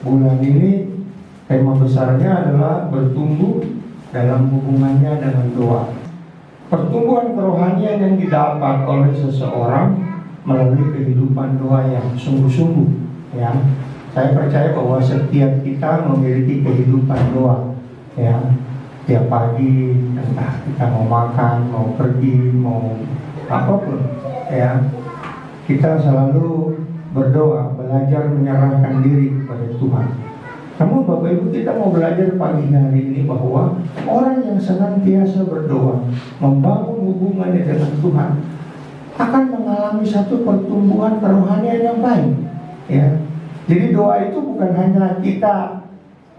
bulan ini tema besarnya adalah bertumbuh dalam hubungannya dengan doa. Pertumbuhan kerohanian yang didapat oleh seseorang melalui kehidupan doa yang sungguh-sungguh, ya. Saya percaya bahwa setiap kita memiliki kehidupan doa, ya. Tiap pagi, entah kita mau makan, mau pergi, mau apapun, ya, kita selalu berdoa, belajar menyerahkan diri kepada Tuhan. Namun Bapak Ibu, kita mau belajar pagi hari ini bahwa orang yang senantiasa berdoa, membangun hubungannya dengan Tuhan, akan mengalami satu pertumbuhan kerohanian yang baik, ya. Jadi doa itu bukan hanya kita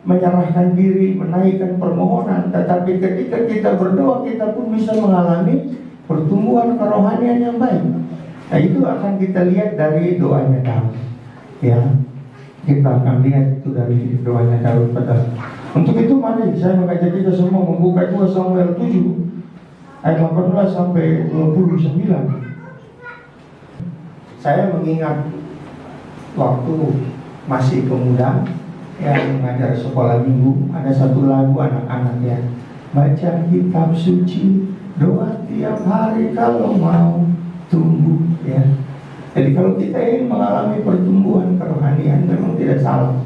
menyerahkan diri, menaikkan permohonan, tetapi ketika kita berdoa, kita pun bisa mengalami pertumbuhan kerohanian yang baik. Nah, itu akan kita lihat dari doanya Daud, ya. Kita akan lihat itu dari doanya Daud pada. Untuk itu mari saya mengajak kita semua membuka 2 Samuel 7 ayat 18 sampai 29. Saya mengingat waktu masih pemuda yang mengajar sekolah minggu, ada satu lagu anak-anak ya, baca kitab suci, doa tiap hari kalau mau tumbuh, ya. Jadi kalau kita ingin mengalami pertumbuhan kerohanian, memang tidak salah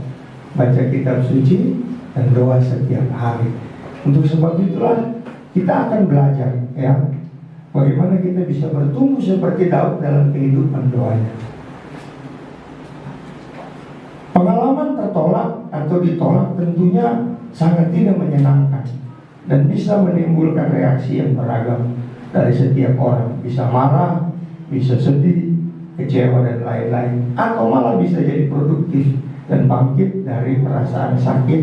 baca kitab suci dan doa setiap hari. Untuk sebab itulah kita akan belajar, ya, bagaimana kita bisa bertumbuh seperti Daud dalam kehidupan doanya. Pengalaman tertolak atau ditolak tentunya sangat tidak menyenangkan dan bisa menimbulkan reaksi yang beragam dari setiap orang. Bisa marah, bisa sedih, kecewa dan lain-lain, atau malah bisa jadi produktif dan bangkit dari perasaan sakit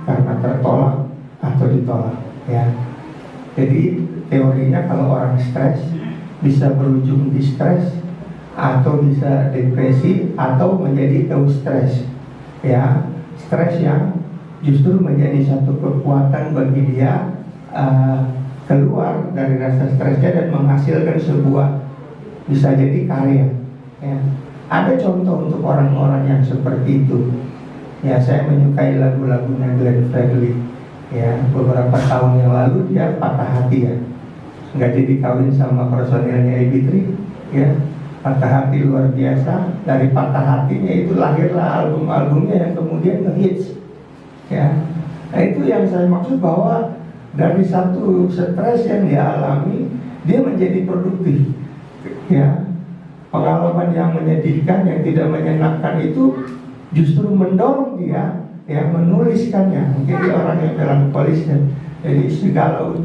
karena tertolak atau ditolak, ya. Jadi teorinya kalau orang stres bisa berujung di stres, atau bisa depresi, atau menjadi eustress, ya. Stres yang justru menjadi satu kekuatan bagi dia keluar dari rasa stresnya dan menghasilkan sebuah, bisa jadi karya, ya. Ada contoh untuk orang-orang yang seperti itu, ya. Saya menyukai lagu-lagunya Glenn Fredly, ya. Beberapa tahun yang lalu dia patah hati, ya, nggak jadi kawin sama personilnya AB3, ya. Patah hati luar biasa. Dari patah hatinya itu lahirlah album-albumnya yang kemudian nge-hits, ya. Nah, itu yang saya maksud, bahwa dari satu stres yang dia alami, dia menjadi produktif, ya. Pengalaman yang menyedihkan, yang tidak menyenangkan itu justru mendorong dia, ya, menuliskannya. Mungkin dia orang yang melankolis, ya. Jadi segala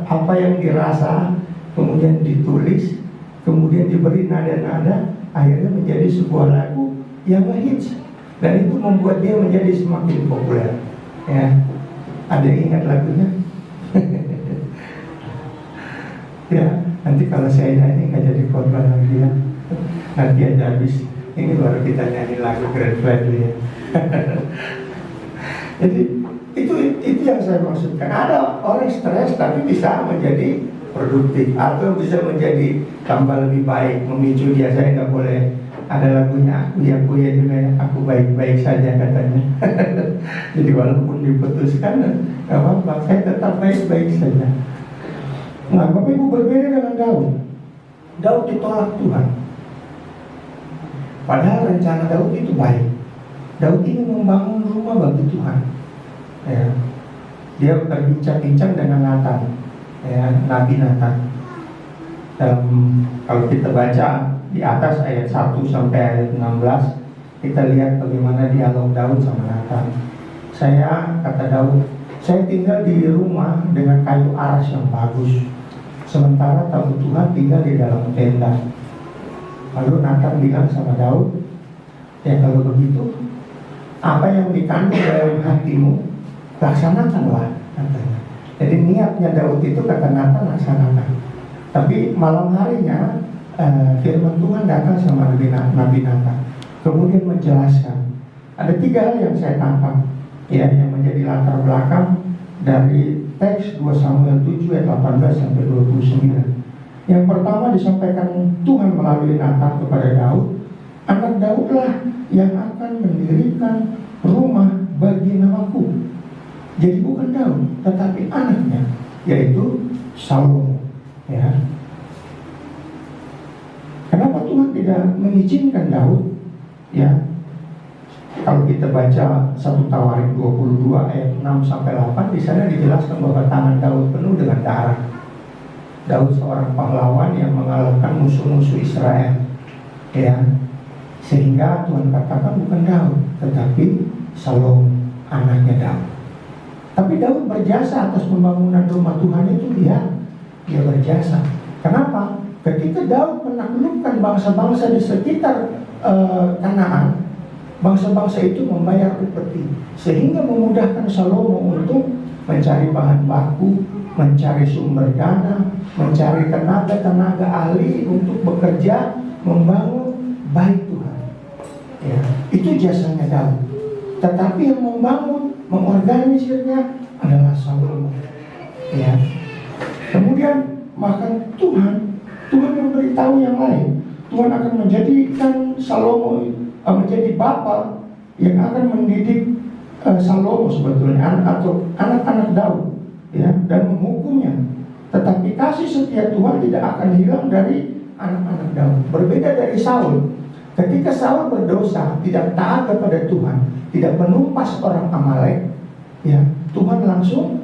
apa yang dirasa kemudian ditulis, kemudian diberi nada-nada, akhirnya menjadi sebuah lagu yang ngehits, dan itu membuat dia menjadi semakin populer, ya. Ada yang ingat lagunya? Ya, nanti kalau saya nyanyi nggak jadi korban lagi, ya. Nanti aja habis ini baru kita nyanyi lagu Glenn Fredly, ya. Jadi itu yang saya maksudkan. Ada orang stres tapi bisa menjadi produktif, atau bisa menjadi tambah lebih baik, memicu dia. Saya nggak boleh, ada lagunya aku ya juga, ya, aku baik-baik saja katanya. Jadi walaupun diputuskan, nggak apa-apa, saya tetap baik-baik saja. Nah, Bapak Ibu, berbeda dengan Daud. Daud ditolak Tuhan, padahal rencana Daud itu baik. Daud ini membangun rumah bagi Tuhan, ya. Dia berbincang-bincang dengan Nathan, ya, Nabi Nathan. Kalau kita baca di atas ayat 1 sampai ayat 16, kita lihat bagaimana dialog Daud sama Nathan. Kata Daud, saya tinggal di rumah dengan kayu aras yang bagus, sementara tamu Tuhan tinggal di dalam tenda. Lalu Nathan bilang sama Daud, ya kalau begitu, apa yang dikandung dalam hatimu, laksanakanlah, katanya. Jadi niatnya Daud itu, kata Nathan, laksanakan. Tapi malam harinya firman Tuhan datang sama Nabi Nathan, kemudian menjelaskan. Ada 3 hal yang saya tangkap, ya, yang menjadi latar belakang dari teks 2 Samuel 7 ayat 18 sampai 29. Yang pertama disampaikan Tuhan melalui Nathan kepada Daud, anak Daudlah yang akan mendirikan rumah bagi namaku. Jadi bukan Daud, tetapi anaknya, yaitu Salomo. Ya. Kenapa Tuhan tidak mengizinkan Daud? Ya, kalau kita baca 1 Tawarik 22 ayat 6 sampai 8, di sana dijelaskan bahwa tangan Daud penuh dengan darah. Daud seorang pahlawan yang mengalahkan musuh-musuh Israel. Ya, sehingga Tuhan katakan bukan Daud, tetapi Salomo, anaknya Daud. Tapi Daud berjasa atas pembangunan rumah Tuhan itu, dia berjasa. Kenapa? Ketika Daud menaklukkan bangsa-bangsa di sekitar Kanaan, bangsa-bangsa itu membayar upeti, sehingga memudahkan Salomo untuk mencari bahan baku, mencari sumber dana, mencari tenaga-tenaga ahli untuk bekerja membangun bait Tuhan. Ya, itu jasanya Daud. Tetapi yang membangun, mengorganisirnya adalah Salomo. Ya. Kemudian bahkan Tuhan memberitahu yang lain. Tuhan akan menjadikan Salomo menjadi bapa yang akan mendidik Salomo sebetulnya atau anak-anak Daud, ya, dan menghukumnya. Tetapi kasih setia Tuhan tidak akan hilang dari anak-anak Daud. Berbeda dari Saul. Ketika Saul berdosa, tidak taat kepada Tuhan, tidak menumpas orang Amalek, ya, Tuhan langsung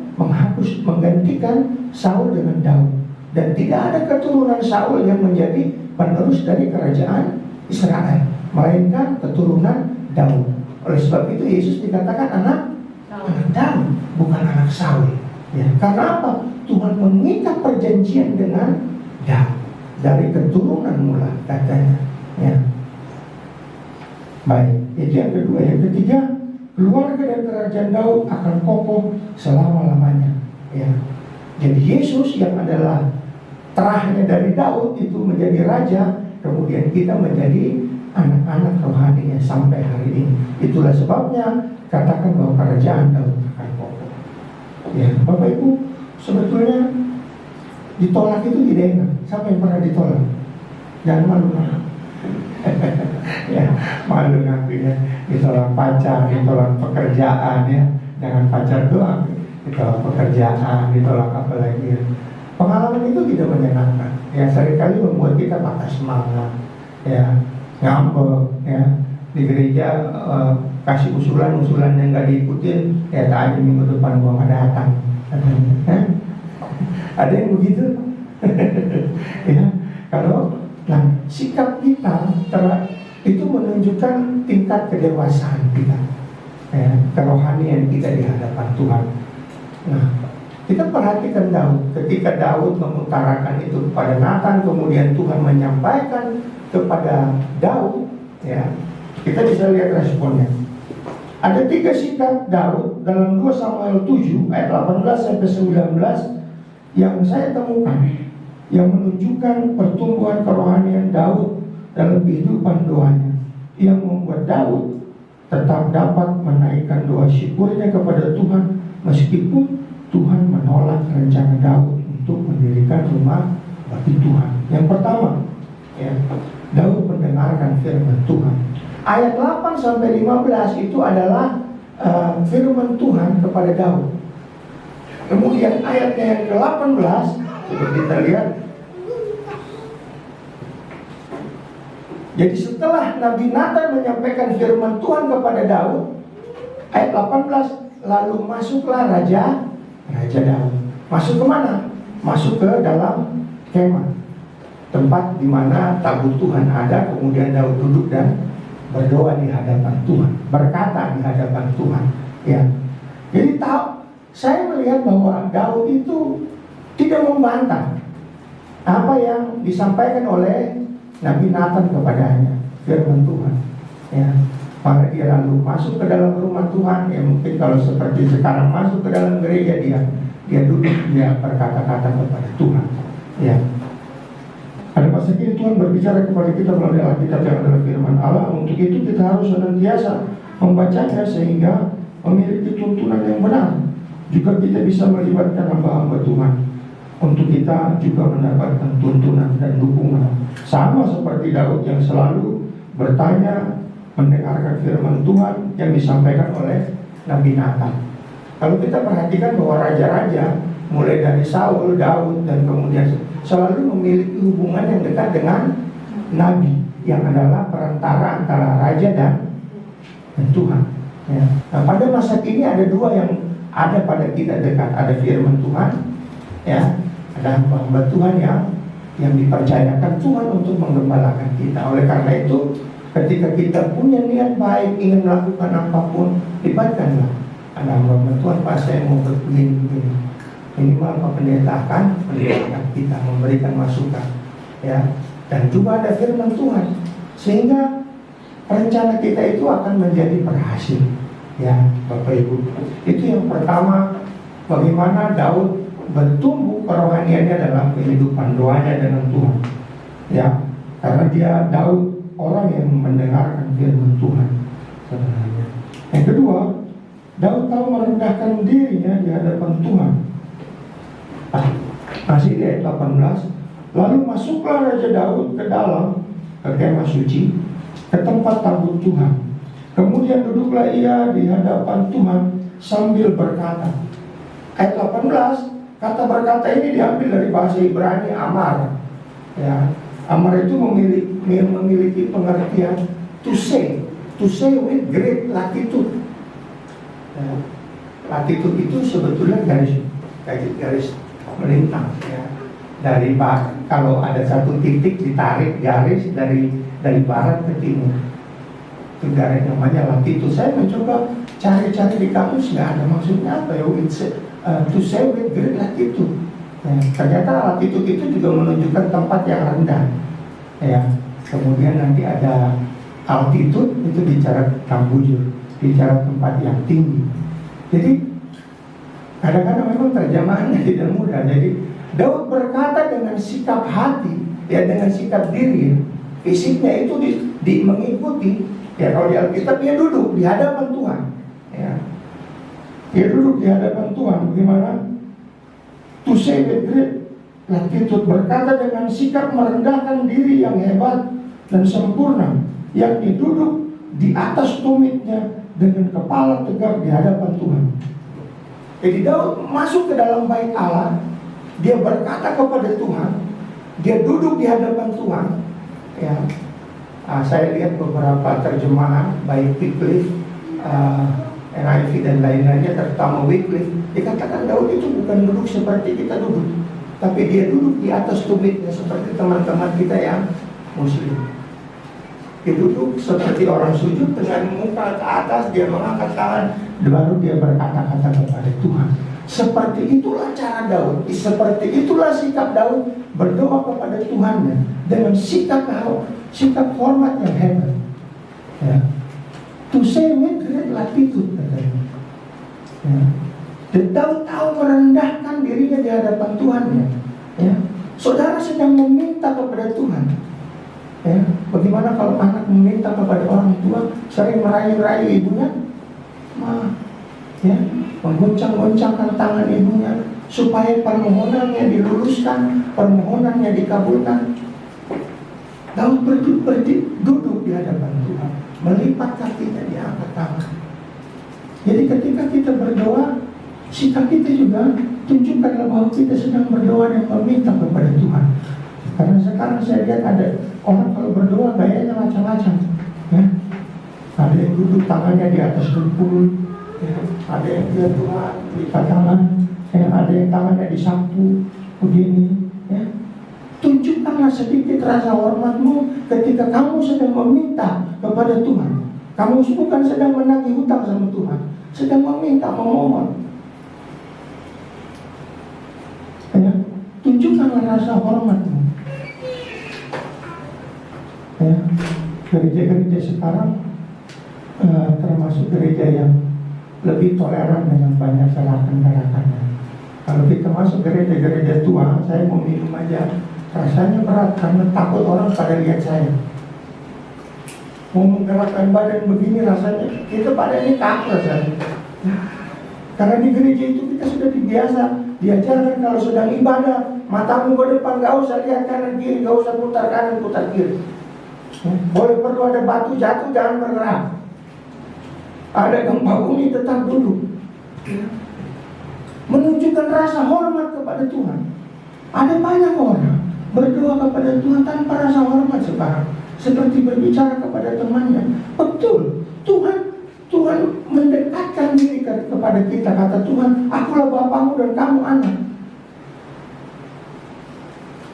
menggantikan Saul dengan Daud. Dan tidak ada keturunan Saul yang menjadi penerus dari kerajaan Israel, melainkan keturunan Daud. Oleh sebab itu Yesus dikatakan anak Daud, bukan anak Saul. Ya, karena apa? Tuhan mengikat perjanjian dengan Daud dari keturunan mula katanya. Ya. Baik, itu yang kedua. Yang ketiga, keluarga dan kerajaan Daud akan kokoh selama-lamanya. Ya. Jadi Yesus yang adalah terahnya dari Daud itu menjadi raja, kemudian kita menjadi anak-anak rohaninya sampai hari ini. Itulah sebabnya katakan bahwa kerajaan Daud akan kokoh. Ya, Bapak Ibu, sebetulnya ditolak itu tidak enak. Siapa yang pernah ditolak? Jangan malu-malu. Ya, malu ngakunya. Ditolak pacar, ditolak pekerjaan, ya. Jangan pacar doang, ditolak pekerjaan, ditolak apa lagi, ya. Pengalaman itu tidak menyenangkan. Ya, seringkali membuat kita patah semangat, ya, ngambek, ya. Di gereja kasih usulan yang nggak diikutin, ya tak aja minggu depan gua nggak datang. Ada yang begitu. Ya, kalau sikap kita itu menunjukkan tingkat kedewasaan kita, ya, kerohanian kita di hadapan Tuhan. Nah, kita perhatikan Daud. Ketika Daud mengutarakan itu kepada Nathan, kemudian Tuhan menyampaikan kepada Daud, ya, kita bisa lihat responnya. Ada 3 sikap Daud dalam 2 Samuel 7 ayat 18 sampai 19 yang saya temukan, yang menunjukkan pertumbuhan kerohanian Daud dalam kehidupan doanya, yang membuat Daud tetap dapat menaikkan doa syukurnya kepada Tuhan meskipun Tuhan menolak rencana Daud untuk mendirikan rumah bagi Tuhan. Yang pertama, ya, Daud mendengarkan firman Tuhan. Ayat 8 sampai 15 itu adalah firman Tuhan kepada Daud. Kemudian ayatnya yang ke-18, coba kita lihat. Jadi setelah Nabi Nathan menyampaikan firman Tuhan kepada Daud, ayat 18, lalu masuklah Raja Daud. Masuk ke mana? Masuk ke dalam kemah, tempat di mana tabut Tuhan ada. Kemudian Daud duduk dan berdoa di hadapan Tuhan, berkata di hadapan Tuhan. Ya, jadi saya melihat bahwa Daud itu tidak membantah apa yang disampaikan oleh Nabi Nathan kepadanya, firman Tuhan. Ya, maka dia lalu masuk ke dalam rumah Tuhan. Ya, mungkin kalau seperti sekarang masuk ke dalam gereja, dia duduk, dia berkata-kata kepada Tuhan. Ya. Pada masa kini Tuhan berbicara kepada kita melalui Alkitab yang adalah firman Allah. Untuk itu kita harus senantiasa membacanya sehingga memiliki tuntunan yang benar. Juga kita bisa melibatkan hamba-hamba Tuhan untuk kita juga mendapatkan tuntunan dan dukungan. Sama seperti Daud yang selalu bertanya mendengarkan firman Tuhan yang disampaikan oleh Nabi Nathan. Kalau kita perhatikan bahwa raja-raja mulai dari Saul, Daud, dan kemudian selalu memiliki hubungan yang dekat dengan Nabi, yang adalah perantara antara raja dan Tuhan. Ya. Nah, pada masa kini ada dua yang ada pada kita dekat, ada firman Tuhan, ya, ada hamba Tuhan yang dipercayakan Tuhan untuk menggembalakan kita. Oleh karena itu, ketika kita punya niat baik ingin melakukan apapun, libatkanlah ada hamba Tuhan. Pak, saya mau begini, minimal Pak Pendeta akan melihat kita, memberikan masukan, ya. Dan juga ada firman Tuhan, sehingga rencana kita itu akan menjadi berhasil, ya Bapak Ibu. Itu yang pertama, bagaimana Daud bertumbuh kerohaniannya dalam kehidupan doanya dengan Tuhan, ya, karena dia Daud orang yang mendengarkan firman Tuhan sebenarnya. Yang kedua, Daud tahu merendahkan dirinya di hadapan Tuhan. Masih di ayat 18. Lalu masuklah Raja Daud ke dalam ke kemah suci, ke tempat tabut Tuhan. Kemudian duduklah ia di hadapan Tuhan sambil berkata. Ayat 18, kata berkata ini diambil dari bahasa Ibrani amar. Ya, amar itu memiliki pengertian to say with great latitude. Ya, latitude itu sebetulnya garis melintang, ya. Dari kalau ada satu titik ditarik garis dari barat ke timur, itu garis namanya latitude. Saya mencoba cari-cari di kamus, nggak ada maksudnya apa ya. To say with great latitude. Ya, ternyata latitude itu juga menunjukkan tempat yang rendah, ya. Kemudian nanti ada altitude, itu bicara tambujur, bicara tempat yang tinggi. Jadi kadang-kadang memang terjemahannya tidak mudah. Jadi Daud berkata dengan sikap hati, ya, dengan sikap diri, fisiknya itu mengikuti. Ya, kalau di Alkitab dia duduk di hadapan Tuhan, ya. Dia duduk di hadapan Tuhan. Bagaimana? To say with great latitude, berkata dengan sikap merendahkan diri yang hebat dan sempurna, yakni duduk di atas tumitnya dengan kepala tegak di hadapan Tuhan. Jadi Daud masuk ke dalam bait Allah. Dia berkata kepada Tuhan, dia duduk di hadapan Tuhan, ya. Saya lihat beberapa terjemahan baik Wycliffe, NIV dan lain-lainnya, terutama Wycliffe, dikatakan Daud itu bukan duduk seperti kita duduk, tapi dia duduk di atas tumitnya seperti teman-teman kita yang Muslim. Dia duduk seperti orang sujud dengan muka ke atas, dia mengangkat tangan, baru dia berkata-kata kepada Tuhan. Seperti itulah cara Daud, seperti itulah sikap Daud berdoa kepada Tuhannya dengan sikap hormat yang hebat, ya. To say with great latitude, katanya, ya. Dan Daud tahu merendahkan dirinya di hadapan Tuhannya, ya. Saudara sedang meminta kepada Tuhan, ya. Bagaimana kalau anak meminta kepada orang tua, sering merayu-rayu ibunya, ya, menggoncang-goncangkan tangan ibunya supaya permohonannya diluluskan, permohonannya dikabulkan. Daud duduk di hadapan Tuhan, melipat kakinya, diangkat tangan. Jadi ketika kita berdoa, sikap kita juga tunjukkanlah bahwa kita sedang berdoa dan meminta kepada Tuhan. Karena sekarang saya lihat ada orang kalau berdoa gayanya macam-macam, ya. Ada yang duduk tangannya di atas dengkul, ya. Ada yang dia Tuhan lipat tangan, ya. Ada yang tangannya disapu begini, ya. Tunjukkanlah sedikit rasa hormatmu ketika kamu sedang meminta kepada Tuhan. Kamu bukan sedang menagih hutang sama Tuhan, sedang meminta, memohon, ya. Tunjukkanlah rasa hormatmu, ya. Gereja-gereja sekarang termasuk gereja yang lebih toleran dengan banyak gerakan-gerakannya. Kalau kita masuk gereja-gereja tua, saya mau minum aja, rasanya berat karena takut orang pada lihat saya. Mau menggerakkan badan begini rasanya, kita pada ini takut rasanya. Karena di gereja itu kita sudah dibiasa diajarkan kalau sedang ibadah, matamu ke depan, gak usah lihat kanan kiri, gak usah putar kanan putar kiri. Boleh perlu ada batu jatuh, jangan bergerak. Ada gempa bumi, tetap duduk. Menunjukkan rasa hormat kepada Tuhan. Ada banyak orang berdoa kepada Tuhan tanpa rasa hormat sekarang, seperti berbicara kepada temannya. Betul, Tuhan mendekatkan diri kepada kita. Kata Tuhan, akulah Bapamu dan kamu anak.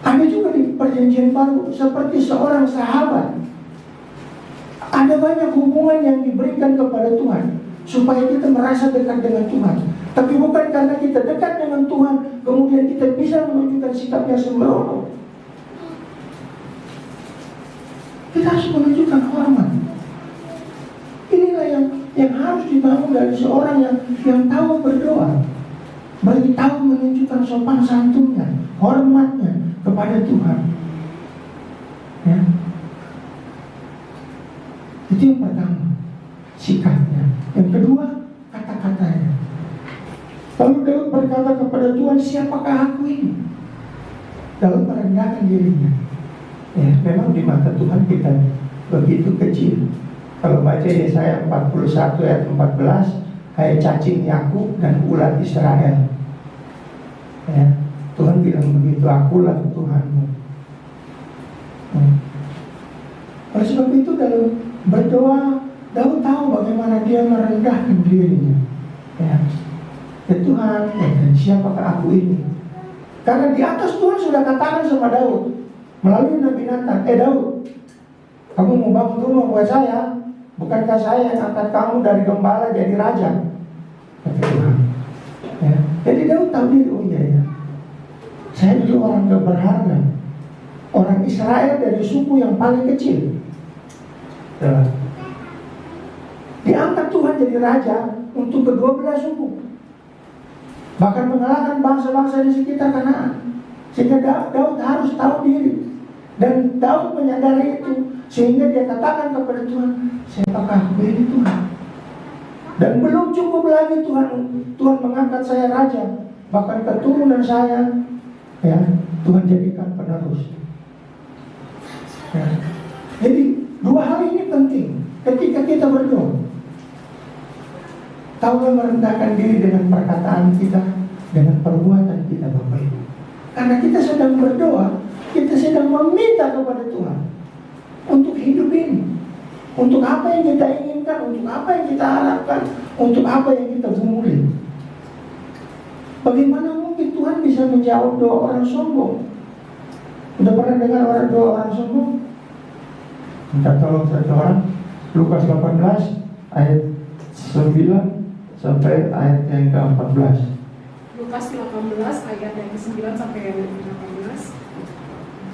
Ada juga di perjanjian baru seperti seorang sahabat. Ada banyak hubungan yang diberikan kepada Tuhan supaya kita merasa dekat dengan Tuhan. Tapi bukan karena kita dekat dengan Tuhan kemudian kita bisa menunjukkan sikap yang sembrono. Kita harus menunjukkan hormat. Inilah yang harus dibangun dari seorang yang tahu berdoa, tahu menunjukkan sopan santunnya, hormatnya kepada Tuhan. Ya. Itu yang pertama, sikapnya. Yang kedua, kata-katanya. Lalu Daud berkata kepada Tuhan, siapakah aku ini? Daud merendahkan dirinya. Ya, memang di mata Tuhan kita begitu kecil. Kalau baca Yesaya 41 ayat 14, hai cacing Yakub dan ulat Israel. Ya, Tuhan bilang begitu, akulah Tuhanmu. Oleh sebab itu dalam berdoa, Daud tahu bagaimana dia merendahkan dirinya. Ya, Tuhan, siapakah aku ini? Karena di atas Tuhan sudah katakan sama Daud melalui Nabi Nathan, Daud, kamu mau bangun rumah buat saya? Bukankah saya yang angkat kamu dari gembala jadi raja? Kata Tuhan. Ya. Jadi Daud tahu diri, oh iya, saya dulu orang gak berharga, orang Israel dari suku yang paling kecil. Ya. Diangkat Tuhan jadi raja untuk ke-12 suku, bahkan mengalahkan bangsa-bangsa di sekitar Kanaan. Sehingga Daud harus tahu diri. Dan Daud menyadari itu, sehingga dia katakan kepada Tuhan, siapakah aku ini Tuhan? Dan belum cukup lagi Tuhan mengangkat saya raja, bahkan keturunan saya, ya, Tuhan jadikan penerus. Ya. Jadi dua hal ini penting ketika kita berdoa. Tahu merendahkan diri dengan perkataan kita, dengan perbuatan kita, Bapak Ibu. Karena kita sedang berdoa, kita sedang meminta kepada Tuhan untuk hidup ini, untuk apa yang kita inginkan, untuk apa yang kita harapkan, untuk apa yang kita gumuli. Bagaimana mungkin Tuhan bisa menjawab doa orang sombong? Udah pernah dengar doa orang sombong? Minta tolong satu orang. Lukas 18 ayat 9 sampai ayat yang ke-14. Lukas 18 ayat yang ke-9 sampai ayat yang ke-18.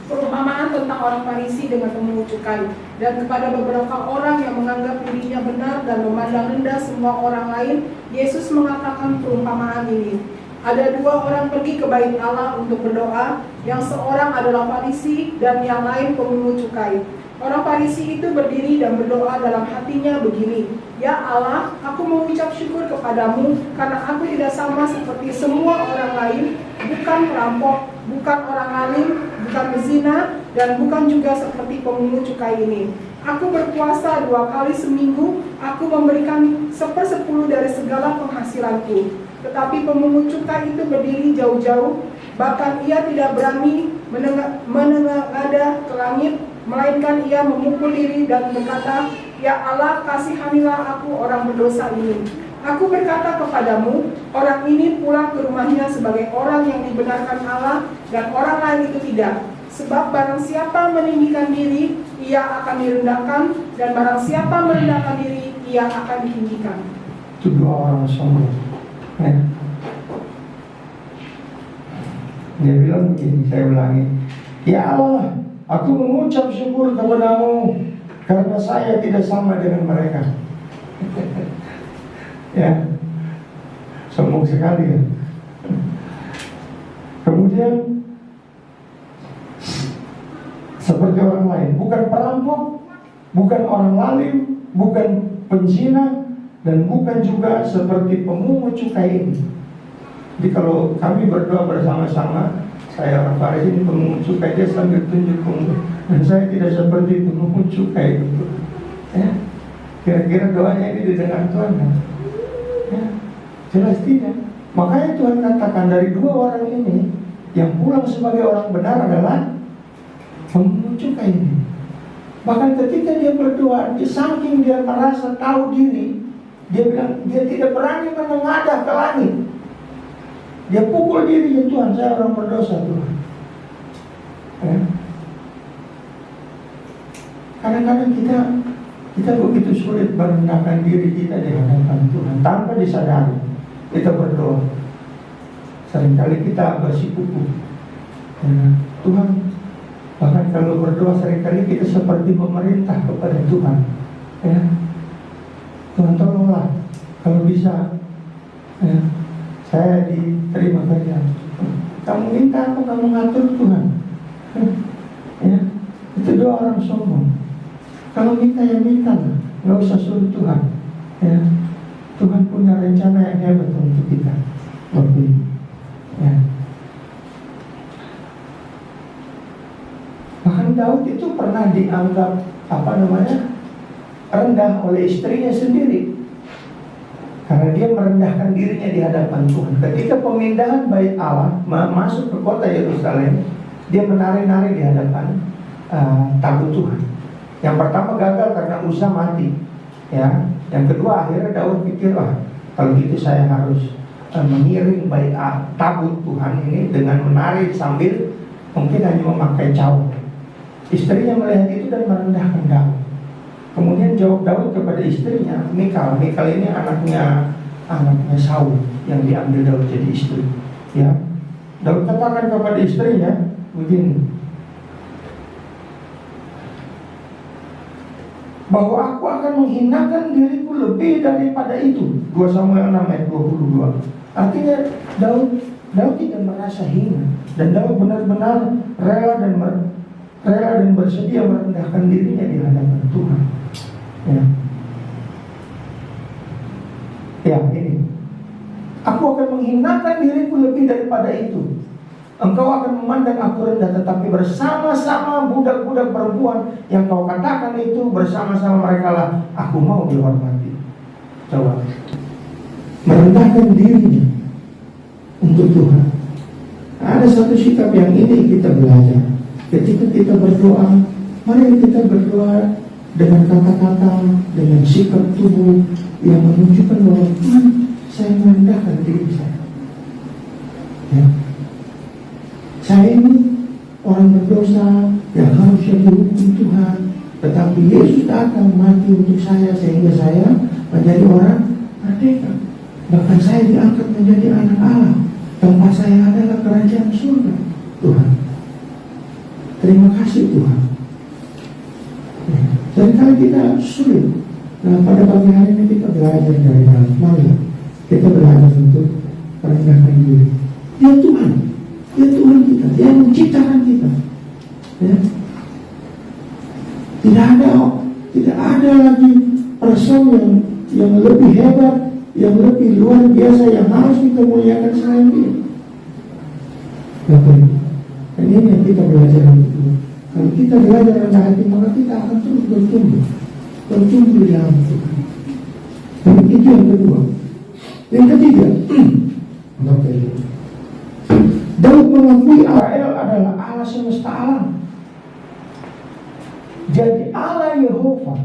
Perumpamaan tentang orang Farisi dengan pemungut cukai. Dan kepada beberapa orang yang menganggap dirinya benar dan memandang rendah semua orang lain, Yesus mengatakan perumpamaan ini. Ada dua orang pergi ke bait Allah untuk berdoa, yang seorang adalah Farisi dan yang lain pemungut cukai. Orang Farisi itu berdiri dan berdoa dalam hatinya begini, ya Allah, aku mengucap syukur kepadamu karena aku tidak sama seperti semua orang lain, bukan perampok, bukan orang alim, bukan bezina, dan bukan juga seperti pemungut cukai ini. Aku berpuasa 2 kali seminggu, aku memberikan 1/10 dari segala penghasilanku. Tetapi pemungut cukai itu berdiri jauh-jauh, bahkan ia tidak berani menengadah ke langit, melainkan ia memukul diri dan berkata, ya Allah, kasihanilah aku orang berdosa ini. Aku berkata kepadamu, orang ini pulang ke rumahnya sebagai orang yang dibenarkan Allah, dan orang lain itu tidak. Sebab barang siapa meninggikan diri, ia akan direndahkan, dan barang siapa merendahkan diri, ia akan ditinggikan. Itu dua orang sombong. Ya. Dia bilang begini, saya ulangi, ya Allah, aku mengucap syukur kepadamu karena saya tidak sama dengan mereka. Ya, sombong sekali ya. Kemudian seperti orang lain, bukan perampok, bukan orang lalim, bukan penzina, dan bukan juga seperti pemungut cukai ini. Jadi kalau kami berdoa bersama-sama, saya orang Farisi ini pemungut cukai, dia sambil tunjuk pungut. Dan saya tidak seperti pemungut cukai itu. Ya, kira-kira doanya ini didengar Tuhan kan? Ya, jelas tidak. Makanya Tuhan katakan dari dua orang ini, yang pulang sebagai orang benar adalah pemungut cukai ini. Bahkan ketika dia berdoa, saking dia merasa tahu diri, dia bilang dia tidak berani menengadah ke langit. Dia pukul dirinya, Tuhan saya orang berdosa Tuhan. Ya. Kadang-kadang kita begitu sulit merendahkan diri kita di hadapan Tuhan tanpa disadari. Kita berdoa, seringkali kita bersikuku. Ya. Tuhan, bahkan kalau berdoa seringkali kita seperti pemerintah kepada Tuhan. Ya. Tuhan tolonglah, kalau bisa ya, saya diterima kerja. Kamu minta apa, kamu ngatur Tuhan. Ya, itu doa orang sombong. Kalau minta ya minta, nggak usah suruh Tuhan. Ya, Tuhan punya rencana yang hebat untuk kita. Ya. Bahkan Daud itu pernah dianggap rendah oleh istrinya sendiri, karena dia merendahkan dirinya di hadapan Tuhan. Ketika pemindahan bait Allah masuk ke kota Yerusalem, dia menari-nari di hadapan tabut Tuhan. Yang pertama gagal karena Uza mati, ya. Yang kedua akhirnya Daud pikir, kalau gitu saya harus mengiring bait tabut Tuhan ini dengan menari sambil mungkin hanya memakai cauk. Istrinya melihat itu dan merendahkan Daud. Kemudian jawab Daud kepada istrinya, Mikal. Mikal ini anaknya Saul yang diambil Daud jadi istri. Ya, Daud katakan kepada istrinya begini, bahwa aku akan menghinakan diriku lebih daripada itu. 2 Samuel 6 ayat 22. Artinya Daud tidak merasa hina, dan Daud benar-benar rela dan bersedia merendahkan dirinya di hadapan Tuhan. Ya, ini. Aku akan menghinakan diriku lebih daripada itu. Engkau akan memandang aku rendah, tetapi bersama-sama budak-budak perempuan yang kau katakan itu, bersama-sama mereka lah aku mau dihormati. Coba merendahkan dirinya untuk Tuhan. Ada satu sikap yang ini kita belajar. Ketika kita berdoa, mari kita berdoa dengan kata-kata, dengan sikap tubuh yang menunjukkan bahwa Tuhan, saya merendahkan diri saya. Ya. Saya ini orang berdosa yang harusnya dihukum Tuhan, tetapi Yesus datang mati untuk saya sehingga saya menjadi orang merdeka. Bahkan saya diangkat menjadi anak Allah. Tempat saya adalah kerajaan surga. Tuhan, terima kasih Tuhan. Seringkali kita sulit. Nah, pada pagi hari ini kita belajar dari dalam. Mari kita belajar untuk merendahkan diri. Ya Tuhan, ya Tuhan kita, Dia menciptakan kita. Ya. Tidak ada lagi person yang lebih hebat, yang lebih luar biasa, yang harus kita muliakan selain Dia. Bapak, dan ini yang kita belajar itu. Kalau kita belajar rendah hati, maka kita akan terus bertumbuh di dalam Tuhan. Dan itu yang kedua. Yang ketiga, Daud mengakui Israel adalah Allah semesta alam. Jadi Allah Yehova,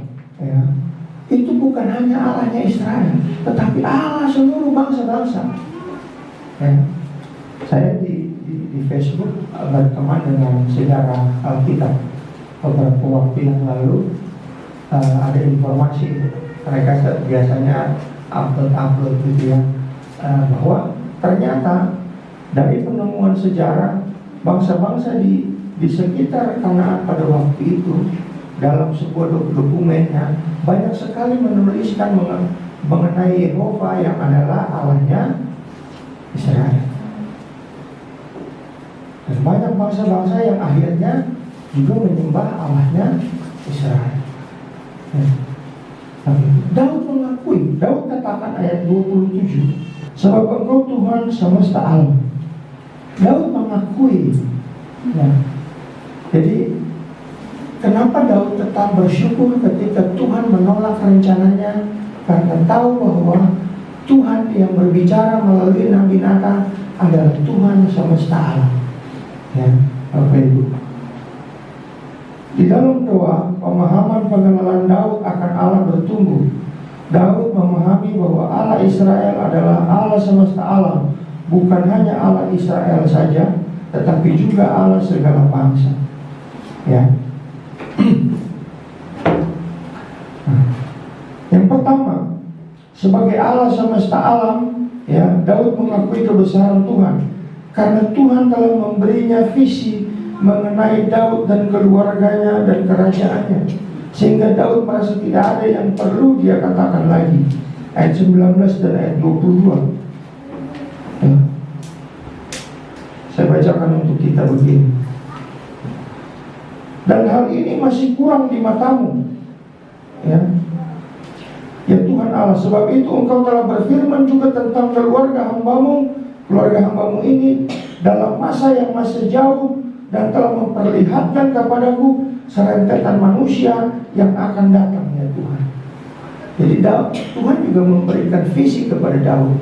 ya, itu bukan hanya Allahnya Israel, tetapi Allah seluruh bangsa-bangsa. Ya. Saya di Facebook berteman dengan sejarah Alkitab. Beberapa waktu yang lalu ada informasi, mereka biasanya upload gitu ya, bahwa ternyata dari penemuan sejarah bangsa-bangsa di sekitar Kanaan pada waktu itu, dalam sebuah dokumennya banyak sekali menuliskan mengenai Yehova yang adalah Allahnya Israel. Dan banyak bangsa-bangsa yang akhirnya juga menyembah Allahnya Israel. Daud mengakui, Daud katakan ayat 27, sebab Engkau Tuhan semesta alam. Daud mengakui. Ya. Jadi Kenapa Daud tetap bersyukur ketika Tuhan menolak rencananya? Karena tahu bahwa Tuhan yang berbicara melalui Nabi Natan adalah Tuhan semesta alam. Ya, Bapak Ibu. Di dalam doa, pemahaman pengenalan Daud akan Allah bertumbuh. Daud memahami bahwa Allah Israel adalah Allah semesta alam, bukan hanya Allah Israel saja, tetapi juga Allah segala bangsa. Ya. Yang pertama, sebagai Allah semesta alam, ya, Daud mengakui kebesaran Tuhan karena Tuhan telah memberinya visi mengenai Daud dan keluarganya dan kerajaannya, sehingga Daud merasa tidak ada yang perlu dia katakan lagi. Ayat 19 dan ayat 22. Ya. Saya bacakan untuk kita begini. Dan hal ini masih kurang di matamu, ya Tuhan Allah, sebab itu engkau telah berfirman juga tentang keluarga hambamu ini dalam masa yang masih jauh, dan telah memperlihatkan kepadaku serentetan manusia yang akan datang, ya Tuhan. Jadi Tuhan juga memberikan visi kepada Daud,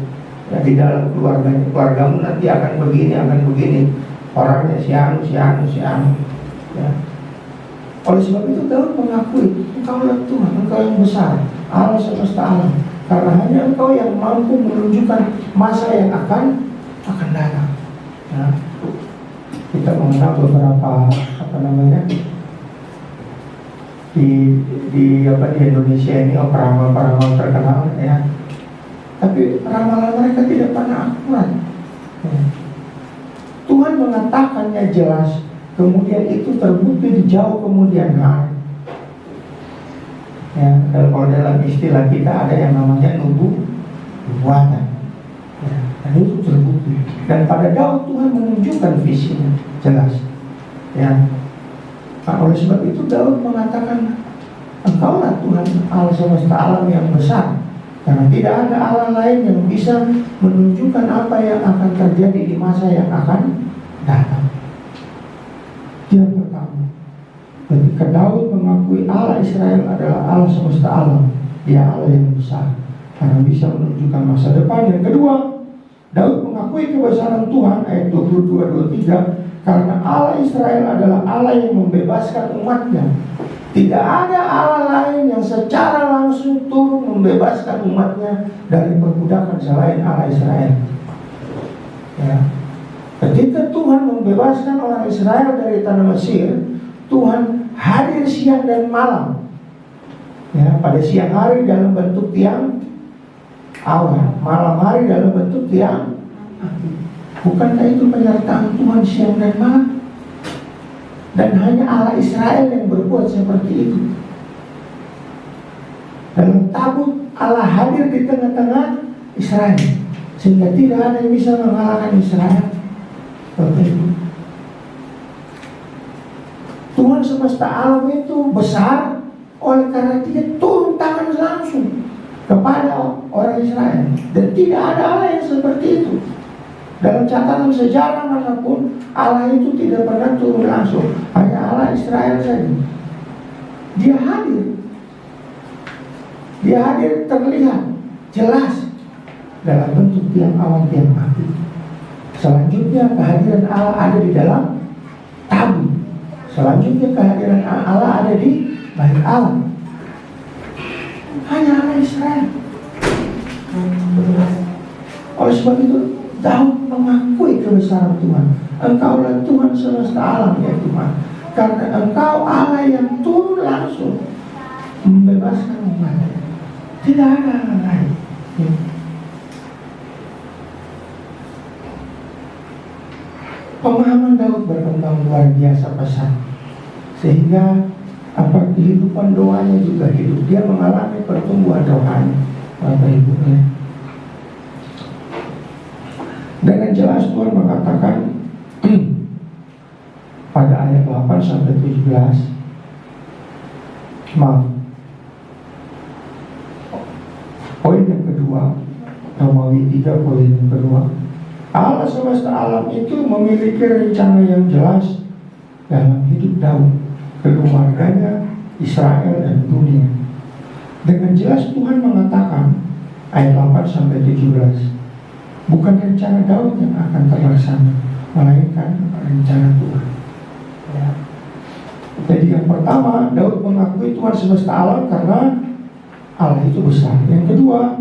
ya, di dalam keluarganya. Keluargamu nanti akan begini, orangnya si anu, ya. Oleh sebab itu Daud mengakui, engkaulah Tuhan, engkau yang besar, Allah semesta alam, karena hanya engkau yang mampu menunjukkan masa yang akan datang. Ya. Kita mengenal beberapa di Indonesia ini peramal terkenal, ya. Tapi ramalan mereka tidak pernah akurat. Ya. Tuhan mengatakannya jelas, kemudian itu terbukti di jauh kemudian hari. Ya, kalau dalam istilah kita ada yang namanya nubuatan. Ya, dan itu terbukti. Dan pada Daud Tuhan menunjukkan visinya jelas. Ya. Nah, oleh sebab itu Daud mengatakan, engkaulah Tuhan Allah semesta alam yang besar, karena tidak ada Allah lain yang bisa menunjukkan apa yang akan terjadi di masa yang akan datang. Yang pertama, ketika Daud mengakui Allah Israel adalah Allah semesta alam, dia Allah yang besar karena bisa menunjukkan masa depan. Yang kedua, Daud mengakui kebesaran Tuhan, ayat 22-23, karena Allah Israel adalah Allah yang membebaskan umatnya. Tidak ada Allah lain yang secara langsung turun membebaskan umatnya dari perbudakan selain Allah Israel. Ya. Ketika Tuhan membebaskan orang Israel dari tanah Mesir, Tuhan hadir siang dan malam. Ya, pada siang hari dalam bentuk tiang awan, malam hari dalam bentuk tiang api. Bukankah itu penyertaan Tuhan siang dan malam? Dan hanya Allah Israel yang berbuat seperti itu. Dalam tabut Allah hadir di tengah-tengah Israel, sehingga tidak ada yang bisa mengalahkan Israel. Tuhan semesta alam itu besar, oleh karena dia turun tangan langsung kepada orang Israel, dan tidak ada Allah yang seperti itu. Dalam catatan sejarah manapun Allah itu tidak pernah turun langsung, hanya Allah Israel saja. Dia hadir terlihat jelas dalam bentuk tiang awan, tiang api. Selanjutnya kehadiran Allah ada di dalam tabut. Selanjutnya kehadiran Allah ada di bait Allah. Hanya Allah Israel. Oleh sebab itu Daud mengakui kebesaran Tuhan. Engkaulah Tuhan semesta alam, ya Tuhan, karena Engkau Allah yang turun langsung membebaskan umatnya. Tidak ada Allah lain. Pemahaman Daud berkembang luar biasa pesat, sehingga kehidupan doanya juga hidup. Dia mengalami pertumbuhan rohani, Bapak Ibu, ya. Dengan jelas Tuhan mengatakan pada ayat 8-17, poin yang kedua, Romawi 3 poin yang kedua, Allah semesta alam itu memiliki rencana yang jelas dalam hidup Daud. keluarganya, Israel dan dunia. Dengan jelas Tuhan mengatakan ayat 8 sampai 17, bukan rencana Daud yang akan terlaksana, melainkan rencana Tuhan. Ya. Jadi yang pertama, Daud mengakui Tuhan semesta alam karena Allah itu besar. Yang kedua,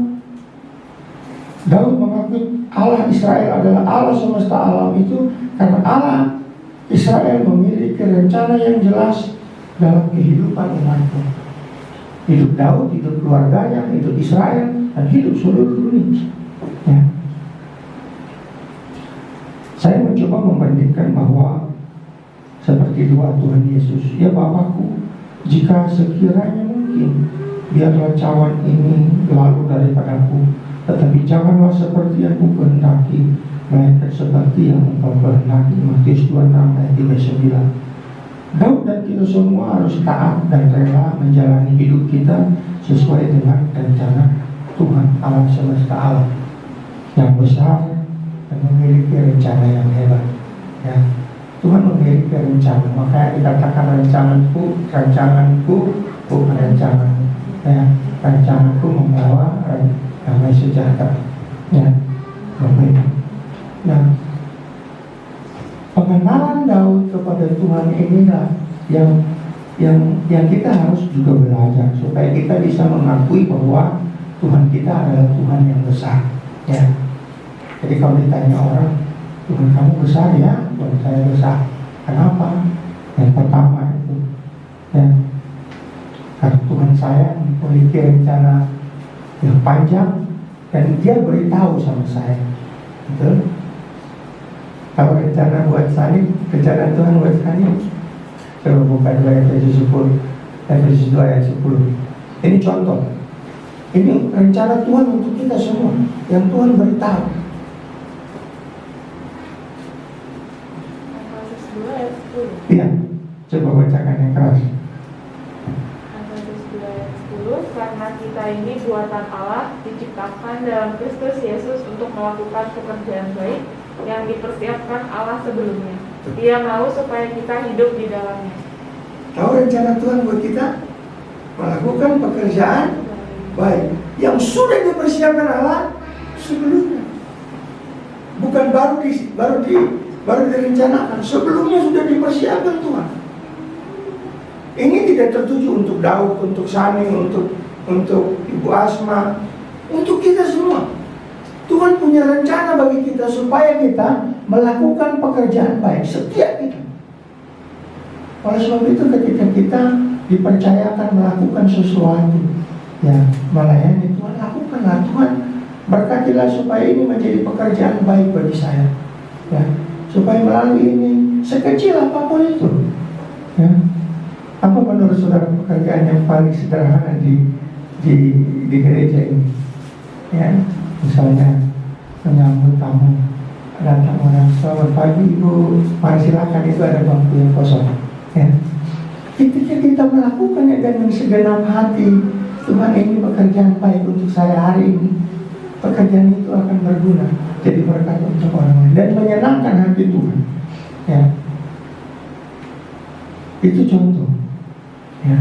Daud mengakui Allah Israel adalah Allah semesta alam itu karena Allah Israel memiliki rencana yang jelas dalam kehidupan umatnya. Hidup Daud, hidup keluarganya, hidup Israel, dan hidup seluruh dunia. Ya. Saya mencoba membandingkan bahwa seperti doa Tuhan Yesus, ya Bapakku, jika sekiranya mungkin, biarlah cawan ini lalu daripadaku, tetapi janganlah seperti yang ku kehendaki, melainkan seperti yang Engkau kehendaki. Matius 26 ayat 39. Daud dan kita semua harus taat dan rela menjalani hidup kita sesuai dengan rencana Tuhan Allah semesta alam yang besar dan memiliki rencana yang hebat. Ya, Tuhan memiliki rencana, makanya dikatakan rancanganku bukan rencanamu. Ya, rencanaku membawa damai sejahtera. Ya, baik. Nah, pengenalan Daud kepada Tuhan inilah yang kita harus juga belajar supaya kita bisa mengakui bahwa Tuhan kita adalah Tuhan yang besar. Ya. Jadi kalau ditanya orang, Tuhan kamu besar ya, Tuhan saya besar. Kenapa? Yang pertama itu, ya, karena Tuhan saya memiliki rencana yang panjang dan Dia beritahu sama saya. Betul? Kalau rencana buat Sani, rencana Tuhan buat Sani, coba buka 2 Efesus 10, Efesus 2 ayat 10. Ini contoh. Ini rencana Tuhan untuk kita semua yang Tuhan beritahu. Efesus 2 ayat 10. Iya, coba bacakan yang keras. Efesus 2 ayat 10, karena kita ini buatan Allah, diciptakan dalam Kristus Yesus untuk melakukan pekerjaan baik yang dipersiapkan Allah sebelumnya. Dia mau supaya kita hidup di dalamnya. Tahu rencana Tuhan buat kita? Melakukan pekerjaan baik yang sudah dipersiapkan Allah sebelumnya. Bukan baru direncanakan, sebelumnya sudah dipersiapkan Tuhan. Ini tidak tertuju untuk Daud, untuk Sani, untuk Ibu Asma, untuk kita semua. Tuhan punya rencana bagi kita supaya kita melakukan pekerjaan baik setiap kita. Oleh sebab itu ketika kita dipercayakan melakukan sesuatu, ya melayani Tuhan, lakukanlah. Tuhan berkatilah supaya ini menjadi pekerjaan baik bagi saya, ya, supaya melalui ini sekecil apapun itu, ya. Apa menurut saudara pekerjaan yang paling sederhana di gereja ini? Ya, misalnya menyambut tamu, datang orang, selamat pagi Ibu, mari silakan, itu ada bangku yang kosong. Ya, ketika kita melakukannya dengan segenap hati, Tuhan ini pekerjaan baik untuk saya hari ini, pekerjaan itu akan berguna, jadi berkat untuk orang lain dan menyenangkan hati Tuhan. Ya, itu contoh. Ya,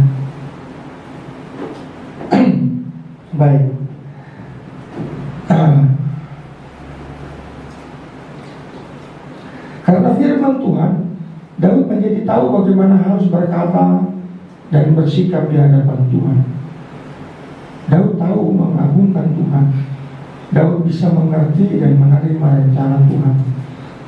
baik. Karena firman Tuhan, Daud menjadi tahu bagaimana harus berkata dan bersikap di hadapan Tuhan. Daud tahu mengagungkan Tuhan. Daud bisa mengerti dan menerima rencana Tuhan.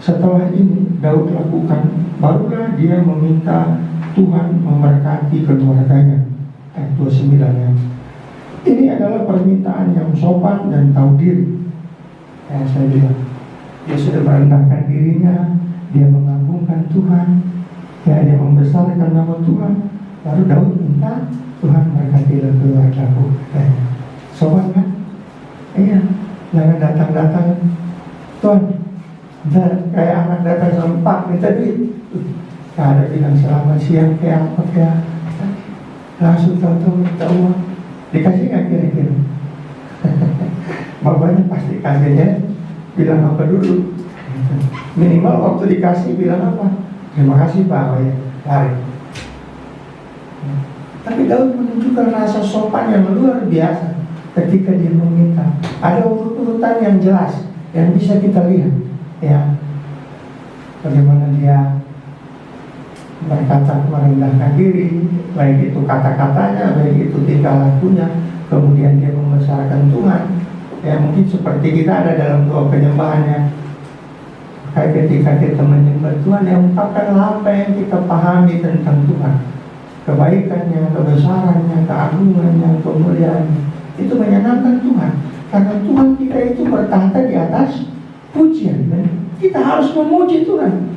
Setelah ini Daud lakukan, barulah dia meminta Tuhan memberkati keluarganya. Ayat 29 ya. Ini adalah permintaan yang sopan dan tahu diri. Ya, saya bilang, dia sudah merendahkan dirinya, dia mengagungkan Tuhan, ya, dia membesarkan nama Tuhan. Lalu Daud minta, Tuhan berkatilah keluargaku. Sopan kan? Iya, jangan datang-datang, Tuhan, kayak anak datang sama Pak minta duit. Gak ada bilang selamat siang kayak apa kayak, langsung tahu minta uang. Dikasih gak kira-kira? Bapaknya pasti kasihnya bilang apa dulu. Minimal waktu dikasih bilang apa? Terima kasih Pak, ya, lari. Tapi Daud menunjukkan rasa sopan yang luar biasa ketika dia meminta. Ada urut-urutan yang jelas yang bisa kita lihat, ya, bagaimana dia berkata merendahkan diri, baik itu kata-katanya, baik itu tingkah lakunya. Kemudian dia membesarkan Tuhan. Ya, mungkin seperti kita ada dalam doa penyembahannya. Kayak ketika kita menyembah Tuhan, yang ungkapkan apa yang kita pahami tentang Tuhan, kebaikannya, kebesarannya, keagungannya, kemuliaannya. Itu menyenangkan Tuhan. Karena Tuhan kita itu bertahta di atas pujian, dan kita harus memuji Tuhan.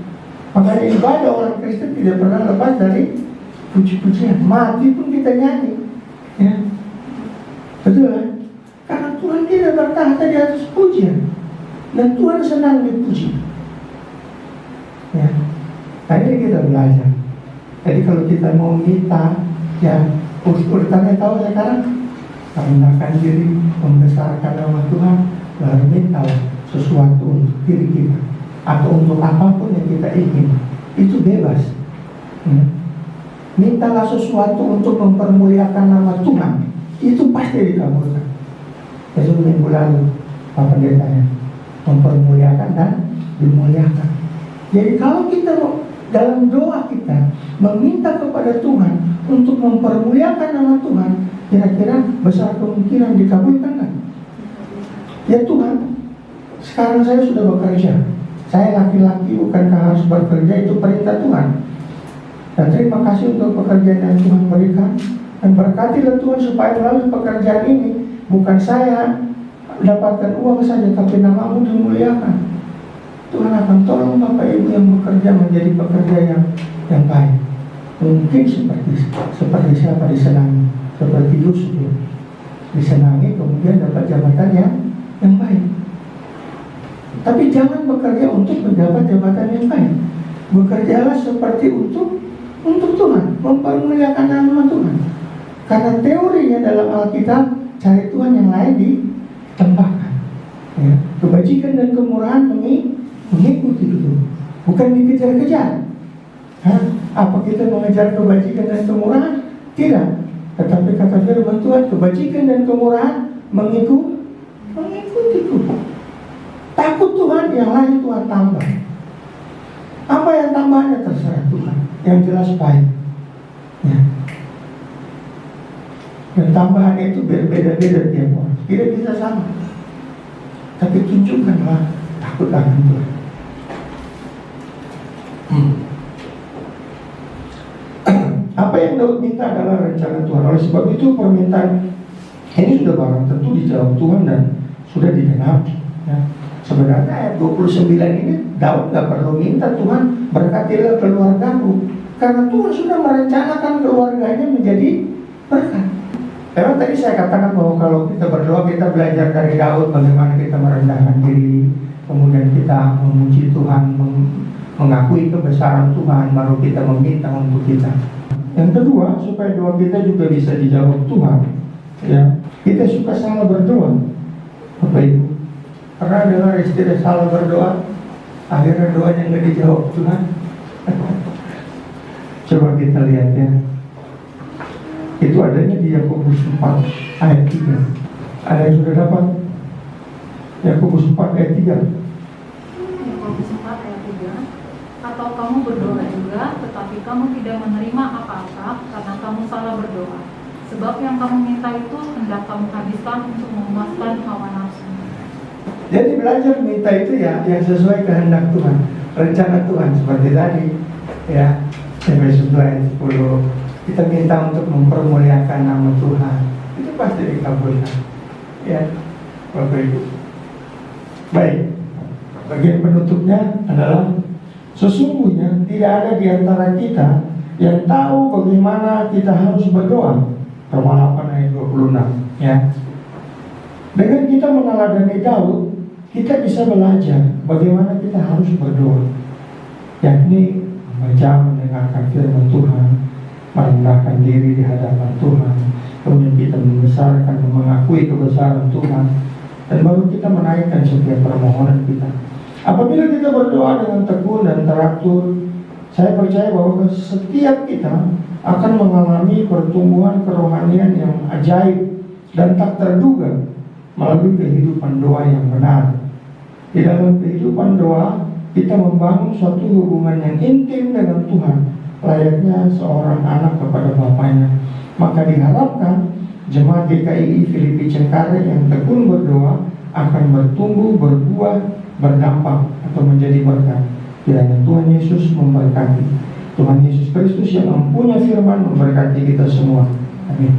Makanya ibadah orang Kristen tidak pernah lepas dari puji-pujian. Mati pun kita nyanyi, ya. Betul kan? Karena Tuhan tidak bertahta di atas pujian, dan Tuhan senang dipuji, ya. Nah, ini kita belajar. Jadi kalau kita mau minta, ya, urutannya tahu sekarang, merendahkan diri, membesarkan nama Tuhan, lalu minta sesuatu untuk diri kita atau untuk apapun yang kita ingin, itu bebas, ya. Mintalah sesuatu untuk mempermuliakan nama Tuhan, itu pasti dikabulkan. Itu minggu lalu Pak Pendetanya mempermuliakan dan dimuliakan. Jadi kalau kita dalam doa kita meminta kepada Tuhan untuk mempermuliakan nama Tuhan, kira-kira besar kemungkinan dikabulkan kan? Ya Tuhan, sekarang saya sudah bekerja, saya laki-laki, bukankah harus bekerja? Itu perintah Tuhan. Dan terima kasih untuk pekerjaan yang Tuhan berikan, dan berkatilah Tuhan supaya melalui pekerjaan ini bukan saya mendapatkan uang saja, tapi namamu dimuliakan. Tuhan akan tolong Bapak Ibu yang bekerja menjadi pekerja yang baik. Mungkin seperti siapa disenangi, seperti Yusuf, disenangi kemudian dapat jabatan yang baik. Tapi jangan bekerja untuk mendapat jabatan yang baik. Bekerjalah seperti untuk Tuhan, mempermuliakan nama Tuhan. Karena teorinya dalam Alkitab, cari Tuhan yang lain ditambahkan, ya. Kebajikan dan kemurahan mengikuti itu, bukan dikejar-kejar. Apa kita mengejar kebajikan dan kemurahan? Tidak. Tetapi kata firman Tuhan, kebajikan dan kemurahan mengikutiku. Takut Tuhan, yang lain Tuhan tambah. Apa yang tambahnya terserah Tuhan. Yang jelas baik, ya. Dan tambahan itu berbeda-beda tiap orang, tidak bisa sama. Tapi tunjukkanlah takut akan Tuhan. Apa yang Daud minta adalah rencana Tuhan. Oleh sebab itu permintaan ini sudah barang tentu dijawab Tuhan dan sudah digenapi, ya. Sebenarnya ayat 29 ini Daud gak perlu minta Tuhan berkatilah keluargaku, karena Tuhan sudah merencanakan keluarganya menjadi berkat. Memang tadi saya katakan bahwa kalau kita berdoa, kita belajar dari Daud bagaimana kita merendahkan diri, kemudian kita memuji Tuhan, mengakui kebesaran Tuhan, baru kita meminta untuk kita. Yang kedua, supaya doa kita juga bisa dijawab Tuhan, ya, kita suka salah berdoa, Bapak Ibu. Pernah dengar istilah salah berdoa, akhirnya doanya nggak dijawab Tuhan. Coba kita lihat, ya. Itu adanya di Yakobus 4 ayat 3. Ada yang sudah dapat? Yakobus 4 ayat 3. Yakobus 4 ayat 3. Atau kamu berdoa juga, tetapi kamu tidak menerima apa-apa karena kamu salah berdoa. Sebab yang kamu minta itu hendak kamu habiskan untuk memuaskan hawa nafsu. Jadi belajar minta itu ya yang sesuai kehendak Tuhan, rencana Tuhan, seperti tadi, ya. Efesus 2 ayat 10. Kita minta untuk mempermuliakan nama Tuhan, itu pasti dikabulkan, ya, Bapak Ibu. Baik, bagian penutupnya adalah sesungguhnya tidak ada di antara kita yang tahu bagaimana kita harus berdoa. Roma 8 ayat 26, ya. Dengan kita meneladani Daud, kita bisa belajar bagaimana kita harus berdoa, yakni membaca, mendengarkan firman Tuhan, merendahkan diri di hadapan Tuhan, kemudian kita membesarkan dan mengakui kebesaran Tuhan, dan baru kita menaikkan setiap permohonan kita. Apabila kita berdoa dengan tekun dan teratur, Saya percaya bahwa setiap kita akan mengalami pertumbuhan kerohanian yang ajaib dan tak terduga melalui kehidupan doa yang benar. Di dalam kehidupan doa, kita membangun suatu hubungan yang intim dengan Tuhan, layaknya seorang anak kepada bapaknya. Maka diharapkan jemaat GKI Filipi Cengkareng yang tekun berdoa akan bertumbuh, berbuah, berdampak atau menjadi berkat. Kiranya Tuhan Yesus memberkati. Tuhan Yesus Kristus yang mempunyai firman memberkati kita semua. Amin.